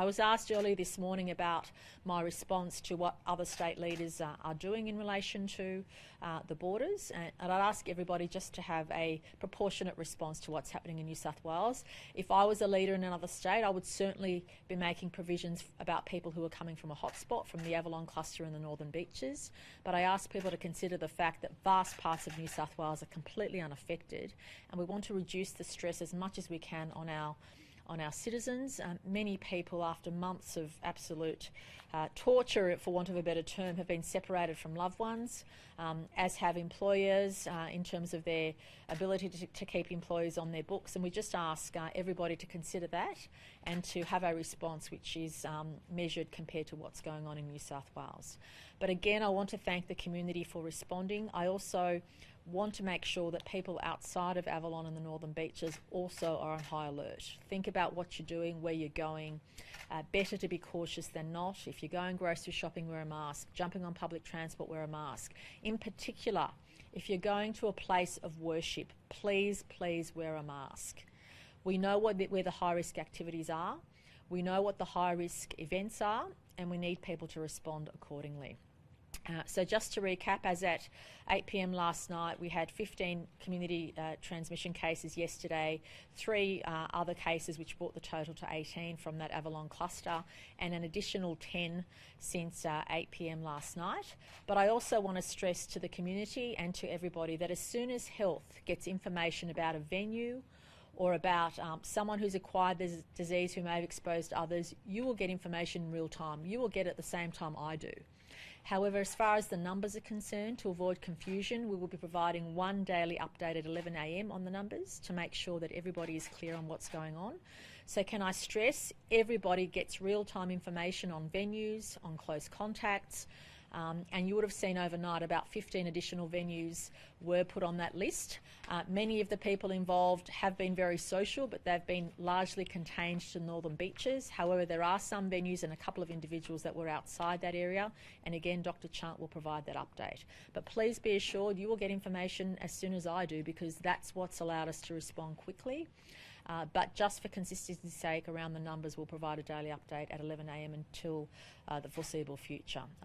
I was asked earlier this morning about my response to what other state leaders are doing in relation to the borders, and I'd ask everybody just to have a proportionate response to what's happening in New South Wales. If I was a leader in another state, I would certainly be making provisions about people who are coming from a hotspot, from the Avalon cluster and the Northern Beaches, but I ask people to consider the fact that vast parts of New South Wales are completely unaffected, and we want to reduce the stress as much as we can on our citizens. Many people, after months of absolute torture, for want of a better term, have been separated from loved ones, as have employers in terms of their ability to keep employees on their books. And we just ask everybody to consider that and to have a response which is measured compared to what's going on in New South Wales. But again, I want to thank the community for responding. I also want to make sure that people outside of Avalon and the Northern Beaches also are on high alert. Think about what you're doing, where you're going. Better to be cautious than not. If you're going grocery shopping, wear a mask. Jumping on public transport, wear a mask. In particular, if you're going to a place of worship, please, please wear a mask. We know where the high-risk activities are. We know what the high-risk events are, and we need people to respond accordingly. So just to recap, as at 8 p.m. last night, we had 15 community transmission cases yesterday, 3 other cases which brought the total to 18 from that Avalon cluster, and an additional 10 since 8 p.m. last night. But I also want to stress to the community and to everybody that as soon as health gets information about a venue or about someone who's acquired this disease who may have exposed others, you will get information in real time. You will get it at the same time I do. However, as far as the numbers are concerned, to avoid confusion, we will be providing one daily update at 11 a.m. on the numbers to make sure that everybody is clear on what's going on. So can I stress, everybody gets real-time information on venues, on close contacts, and you would have seen overnight about 15 additional venues were put on that list. Many of the people involved have been very social, but they've been largely contained to Northern Beaches. However, there are some venues and a couple of individuals that were outside that area, and again, Dr. Chunt will provide that update. But please be assured you will get information as soon as I do, because that's what's allowed us to respond quickly. But just for consistency's sake, around the numbers, we'll provide a daily update at 11 a.m. until the foreseeable future.